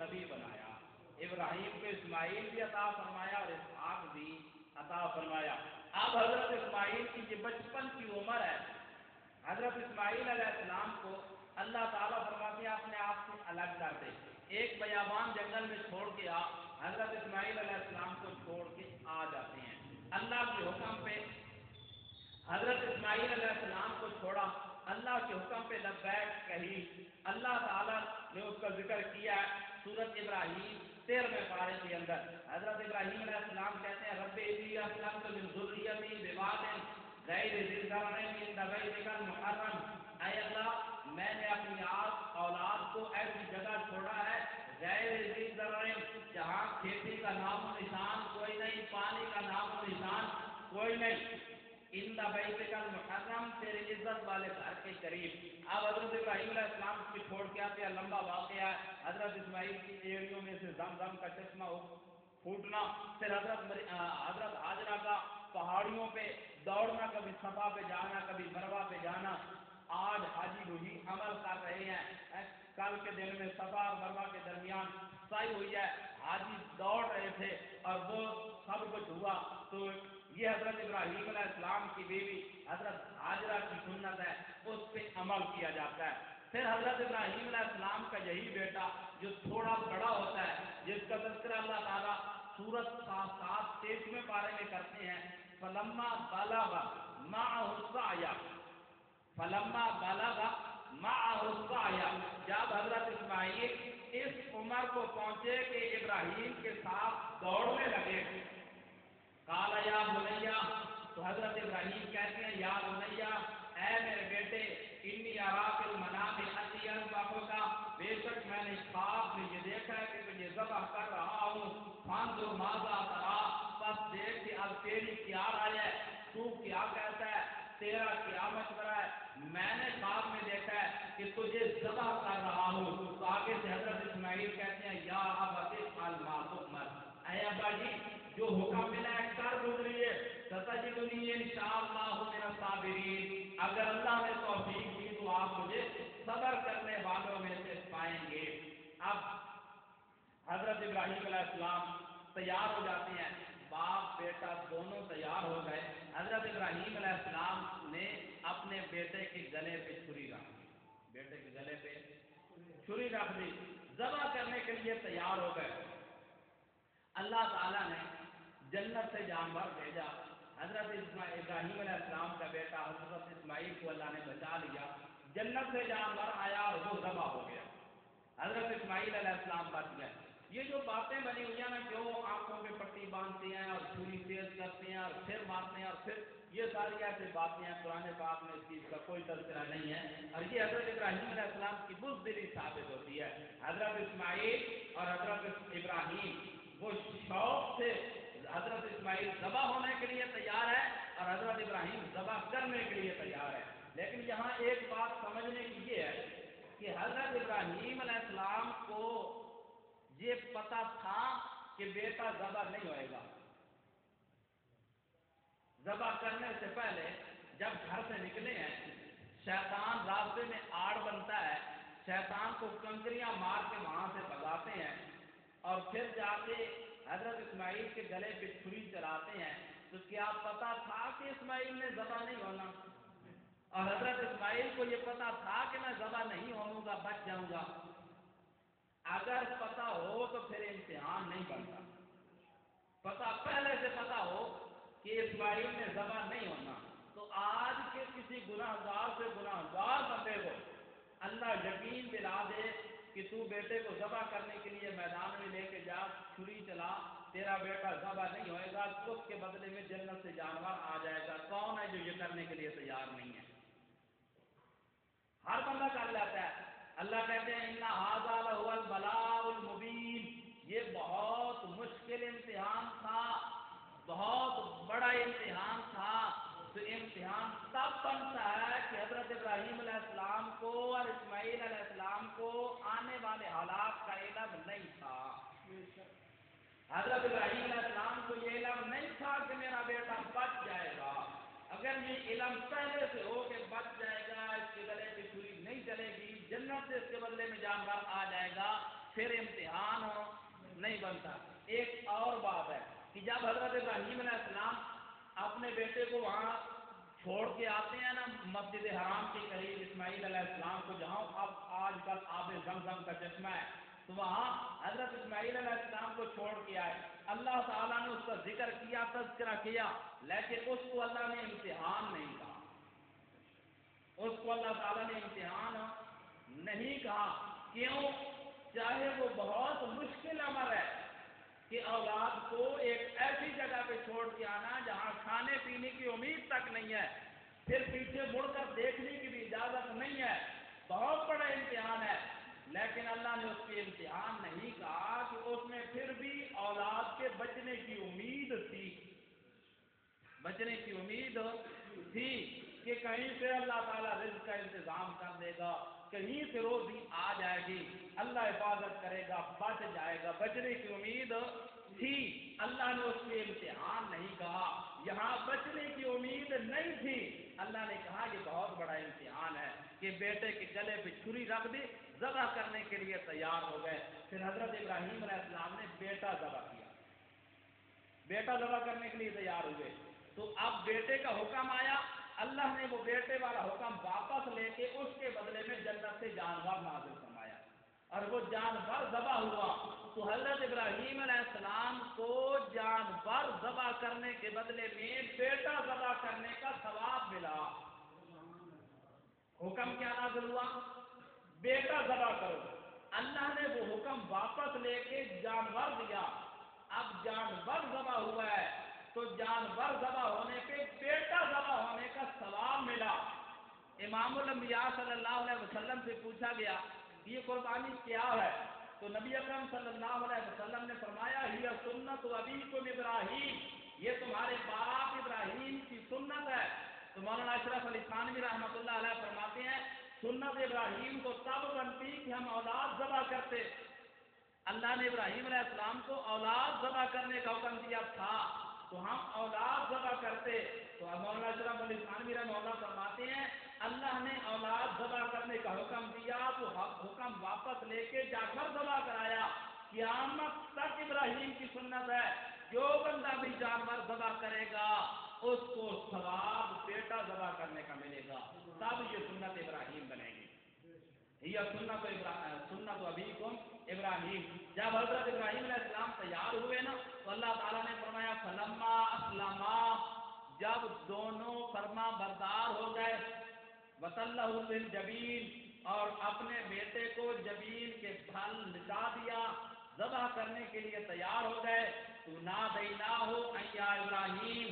نبی بنایا، ابراہیم کو اسماعیل بھی عطا فرمایا اور اسحاق بھی عطا فرمایا۔ اب حضرت اسماعیل کی یہ بچپن کی عمر ہے، حضرت اسماعیل علیہ السلام کو اللہ تعالیٰ فرماتے ہیں اپنے آپ سے الگ کر دے، ایک بیابان جنگل میں چھوڑ کے آ، حضرت اسماعیل علیہ السلام کو چھوڑ کے آ جاتے ہیں۔ اللہ کے حکم پہ حضرت اسماعیل علیہ السلام کو چھوڑا، اللہ کے حکم پہ لبیک کہی، اللہ تعالیٰ نے اس کا ذکر کیا ہے سورۃ ابراہیم 13ویں پارے کے اندر۔ حضرت ابراہیم علیہ السلام کہتے ہیں رب انی اسلمت من ذریتی بواد غیر ذی زرع عند بیتک المحرم، اے اللہ میں نے اپنی اولاد کو ایسی جگہ چھوڑا ہے غیر ذی زرع، جہاں کھیتی کا نام و نشان کوئی نہیں، پانی کا نام و نشان کوئی نہیں، ان بیتک المحرم، تیرے عزت والے گھر کے قریب۔ اب حضرت ابراہیم علیہ السلام کو چھوڑ کے آتے ہیں، لمبا واقعہ ہے، حضرت اسماعیل کی ایڑیوں میں سے زمزم کا چشمہ پھوٹنا، پھر حضرت حاجرہ کا پہاڑیوں پہ دوڑنا، کبھی صفا پہ جانا کبھی مروہ پہ جانا۔ آج حاجی وہی عمل کر رہے ہیں، کل کے دن میں صفا اور مروہ کے درمیان سائی ہوئی ہے، حاجی دوڑ رہے تھے اور وہ سب کچھ ہوا۔ تو یہ حضرت ابراہیم علیہ السلام کی بیوی حضرت حاجرہ کی سنت ہے، اس پہ عمل کیا جاتا ہے۔ پھر حضرت ابراہیم علیہ السلام کا یہی بیٹا جو تھوڑا بڑا ہوتا ہے، جس کا تذکرہ اللہ تعالیٰ سورۃ 23ویں پارے میں کرتے ہیں، فلما بلغ معه السعی، فلما بلغ معه السعی، جب حضرت اسماعیل اس عمر کو پہنچے کہ ابراہیم کے ساتھ دوڑنے لگے، قال یا بنیا، تو حضرت ابراہیم کہتے ہیں یا بنیا، اے میرے بیٹے، انی ارا فی المنام انی اذبحک، بے شک میں نے خواب میں یہ دیکھا ہے کہ تجھے ذبح کر رہا ہوں، فانظر ماذا ترا، بس دیکھ کہ اب تیری کیا رائے ہے، تو کیا کہتا ہے، تیرا کیا مشورہ ہے۔ میں نے خواب میں دیکھا ہے کہ تجھے ذبح کر رہا ہوں۔ تو آگے سے حضرت اسماعیل کہتے ہیں یا ابت افعل ما تؤمر، اے ابا جی جو حکم ملا ہے کر گزریے، ستجدنی انشاءاللہ من الصابرین، اگر اللہ نے توفیق دی تو آپ مجھے صبر کرنے والوں میں سے پائیں گے۔ اب حضرت ابراہیم علیہ السلام تیار ہو جاتے ہیں، باپ بیٹا دونوں تیار ہو گئے۔ حضرت ابراہیم علیہ السلام نے اپنے بیٹے کے گلے پہ چھری رکھ دی، بیٹے کے گلے پہ چھری رکھ دی، ذبح کرنے کے لیے تیار ہو گئے۔ اللہ تعالیٰ نے جنت سے جانور بھیجا، حضرت ابراہیم علیہ السلام کا بیٹا حضرت اسماعیل کو اللہ نے بچا لیا، جنت سے جانور آیا اور وہ ذبح ہو گیا، حضرت اسماعیل علیہ السلام بچ گئے۔ یہ جو باتیں بنی ہوئی ہیں نا کہ وہ آنکھوں پہ پٹی باندھتے ہیں اور چھری تیز کرتے ہیں اور پھر مارتے ہیں اور پھر، یہ ساری ایسی باتیں ہیں، قرآن پاک میں اس چیز کا کوئی تذکرہ نہیں ہے، اور یہ حضرت ابراہیم علیہ السلام کی بزدلی ثابت ہوتی ہے۔ حضرت اسماعیل اور حضرت ابراہیم وہ شوق سے، حضرت اسماعیل ذبح ہونے کے لیے تیار ہے اور حضرت ابراہیم ذبح کرنے کے لیے تیار ہے۔ لیکن یہاں ایک بات سمجھنے کی یہ ہے کہ حضرت ابراہیم علیہ السلام کو یہ پتہ تھا کہ بیٹا ذبح نہیں ہوئے گا۔ ذبح کرنے سے پہلے جب گھر سے نکلے ہیں، شیطان راستے میں آڑ بنتا ہے، شیطان کو کنکریاں مار کے وہاں سے بھگاتے ہیں اور پھر جا کے حضرت اسماعیل کے گلے پہ چھری چلاتے ہیں۔ تو کیا پتا تھا کہ اسماعیل نے ذبح نہیں ہونا؟ اور حضرت اسماعیل کو یہ پتا تھا کہ میں ذبح نہیں ہوں گا، بچ جاؤں گا؟ اگر پتا ہو تو پھر امتحان نہیں بنتا۔ پتا پہلے سے پتا ہو کہ اسماعیل نے ذبح نہیں ہونا، تو آج کے کسی گناہگار سے گناہگار بندے کو اللہ یقین دلا دے کہ تو بیٹے کو ذبح کرنے کے لیے میدان میں لے کے جا، چھری چلا، تیرا بیٹا ذبح نہیں ہوئے گا، تو اس کے بدلے میں جنت سے جانور آ جائے گا۔ کون ہے جو یہ کرنے کے لیے تیار نہیں ہے؟ ہر بندہ کر لیتا ہے۔ اللہ کہتے ہیں اِنَّ هَذَا لَهُوَ الْبَلَاءُ الْمُبِينُ، یہ بہت مشکل امتحان تھا، بہت بڑا امتحان تھا۔ تو امتحان تب بنتا ہے کہ حضرت ابراہیم علیہ السلام کو اور اسماعیل علیہ السلام کو آنے والے حالات کا علم نہیں تھا۔ حضرت ابراہیم علیہ السلام کو یہ علم نہیں تھا کہ میرا بیٹا بچ جائے گا۔ اگر یہ علم پہلے سے ہو کہ بچ جائے گا، اس کے گلے پہ چھری نہیں چلے گی، جنت سے اس کے بدلے میں جانور آ جائے گا، پھر امتحان نہیں بنتا۔ ایک اور بات ہے کہ جب حضرت ابراہیم علیہ السلام اپنے بیٹے کو وہاں چھوڑ کے آتے ہیں نا مسجد حرام کے قریب اسماعیل علیہ السلام کو، جہاں اب آج کل آب زمزم کا چشمہ ہے، تو وہاں حضرت اسماعیل علیہ السلام کو چھوڑ کے آئے۔ اللہ تعالیٰ نے اس کا ذکر کیا، تذکرہ کیا، لیکن اس کو اللہ نے امتحان نہیں کہا، اس کو اللہ تعالیٰ نے امتحان نہیں کہا۔ کیوں؟ چاہے وہ بہت مشکل امر ہے کہ اولاد کو ایک ایسی جگہ پہ چھوڑ کے آنا جہاں کھانے پینے کی امید تک نہیں ہے، پھر پیچھے مڑ کر دیکھنے کی بھی اجازت نہیں ہے، بہت بڑا امتحان ہے، لیکن اللہ نے اس کے امتحان نہیں کہا کہ اس میں پھر بھی اولاد کے بچنے کی امید تھی، بچنے کی امید تھی کہ کہیں سے اللہ تعالیٰ رزق کا انتظام کر دے گا، کہیں سے روزی آ جائے گی، اللہ حفاظت کرے گا، بچ جائے گا، بچنے کی امید تھی۔ اللہ نے اس کے امتحان نہیں کہا، یہاں بچنے کی امید نہیں تھی، اللہ نے کہا یہ بہت بڑا امتحان ہے کہ بیٹے کے گلے پہ چھری رکھ دی، ذبح کرنے کے لیے تیار ہو گئے۔ پھر حضرت ابراہیم علیہ السلام نے بیٹا ذبح کیا، بیٹا ذبح کرنے کے لیے تیار ہوئے، تو اب بیٹے کا حکم آیا، اللہ نے وہ بیٹے والا حکم واپس لے کے اس کے بدلے میں جنت سے جانور نازل فرمایا، اور وہ جانور ذبح ہوا، تو حضرت ابراہیم علیہ السلام کو جانور ذبح کرنے کے بدلے میں بیٹا ذبح کرنے کا ثواب ملا۔ حکم کیا نازل ہوا؟ بیٹا ذبح کرو۔ اللہ نے وہ حکم واپس لے کے جانور دیا، اب جانور ذبح ہوا ہے تو جانور ذبح ہونے پہ بیٹا ذبح ہونے کا ثواب ملا۔ امام الانبیاء صلی اللہ علیہ وسلم سے پوچھا گیا یہ قربانی کیا ہے؟ تو نبی اکرم صلی اللہ علیہ وسلم نے فرمایا ہی سنت ابیکم ابراہیم، یہ تمہارے باپ ابراہیم کی سنت ہے۔ تو مولانا اشرف علی تھانوی رحمۃ اللہ علیہ فرماتے ہیں سنت ابراہیم تو تب بنتی کہ ہم اولاد ذبح کرتے، اللہ نے ابراہیم علیہ السلام کو اولاد ذبح کرنے کا حکم دیا تھا تو ہم اولاد ذبح کرتے، تو مولانا اشرف علی تھانوی رحمۃ اللہ فرماتے ہیں اللہ نے اولاد ذبح کرنے کا حکم دیا تو حکم واپس لے کے جانور ذبح کرایا۔ قیامت تک ابراہیم کی سنت ہے جو بندہ بھی جانور ذبح کرے گا اس کو ثواب بیٹا ذبح کرنے کا ملے گا، تب یہ سنت ابراہیم بنے گی۔ یہ سنت ابیکم ابراہیم۔ جب حضرت ابراہیم علیہ السلام تیار ہوئے نا تو اللہ تعالیٰ نے فرمایا فلما اسلما، جب دونوں فرما بردار ہو گئے، وصلہ للجبین، اور اپنے بیٹے کو جبین کے پھل لٹا دیا، ذبح کرنے کے لیے تیار ہو گئے، تو نادیناہ یا ابراہیم،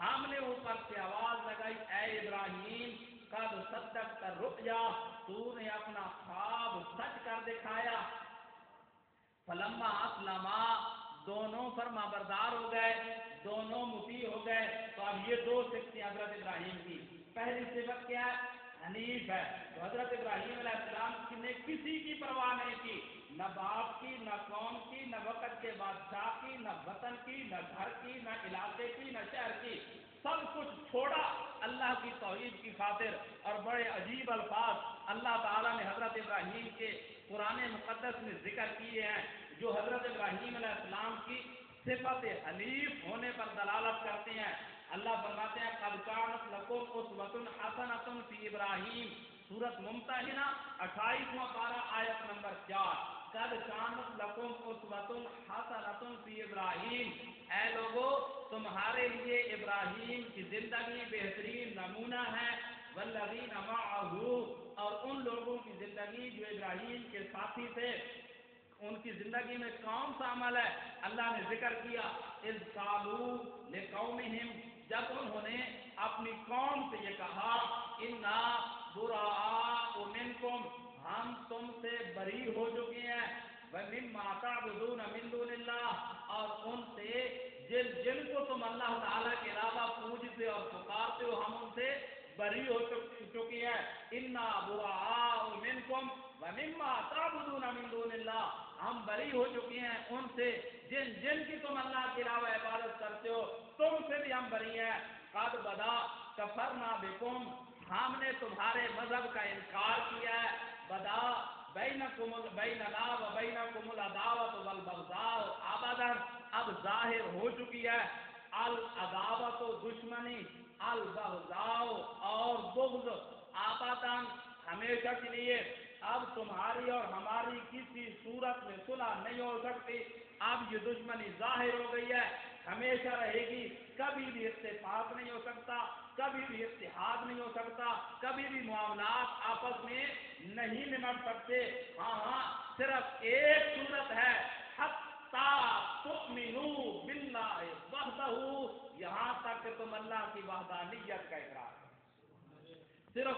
ہم نے اوپر سے آواز لگائی اے ابراہیم، قد صدقت الرؤیا، تو نے اپنا خواب سچ کر دکھایا۔ فلما اسلما، دونوں فرما بردار ہو گئے، دونوں مطیع ہو گئے، تو اب یہ دو صفتیں حضرت ابراہیم کی، پہلی صفت کیا ہے؟ حنیف ہے۔ تو حضرت ابراہیم علیہ السلام نے کسی کی پرواہ نہیں کی، نہ باپ کی، نہ قوم کی، نہ وقت کے بادشاہ کی، نہ وطن کی، نہ گھر کی، نہ علاقے کی، نہ شہر کی، سب کچھ چھوڑا اللہ کی توحید کی خاطر۔ اور بڑے عجیب الفاظ اللہ تعالیٰ نے حضرت ابراہیم کے قرآن مقدس میں ذکر کیے ہیں جو حضرت ابراہیم علیہ السلام کی صفت حنیف ہونے پر دلالت کرتے ہیں۔ اللہ فرماتے ہیں قد کانت لکم اسوۃ حسنۃ فی ابراہیم، سورۃ ممتحنہ 28واں پارہ آیت نمبر 4، قد کانت لکم اسوۃ حسنۃ فی ابراہیم، اے لوگو تمہارے لیے ابراہیم کی زندگی بہترین نمونہ ہے، والذین معہ، اور ان لوگوں کی زندگی جو ابراہیم کے ساتھی تھے ان کی زندگی میں کون سا عمل ہے؟ اللہ نے ذکر کیا اذ قالوا لقومہم، جب انہوں نے اپنی قوم سے یہ کہا انا براء منکم، ہم تم سے بری ہو چکے ہیں، ومما تعبدون من دون اللہ، اور ان سے جن کو تم اللہ تعالیٰ کے علاوہ پوجتے اور پکارتے ہو ہم ان سے بری ہو چکی ہے، انا براء منکم ومما تعبدون من دون اللہ، ہم بری ہو چکے ہیں ان سے جن کی تم اللہ کے علاوہ عبادت کرتے ہو، تم سے بھی ہم بری ہیں۔ قد بدا کفرنا بکم، ہم نے تمہارے مذہب کا انکار کیا ہے، بدا بیننا و بینکم بعدن اب ظاہر ہو چکی ہے العداوت و دشمنی البغضاء اور بغض آبادان ہمیشہ کے لیے اب تمہاری اور ہماری کسی صورت میں صلح نہیں ہو سکتی اب یہ دشمنی ظاہر ہو گئی ہے ہمیشہ رہے گی کبھی بھی اتفاق نہیں ہو سکتا کبھی بھی اتحاد نہیں ہو سکتا کبھی بھی معاملات آپس میں نہیں نمٹ سکتے ہاں صرف ایک صورت ہے تؤمنوا باللہ وحدہ یہاں تک کہ تم اللہ کی وحدانیت کا اقرار صرف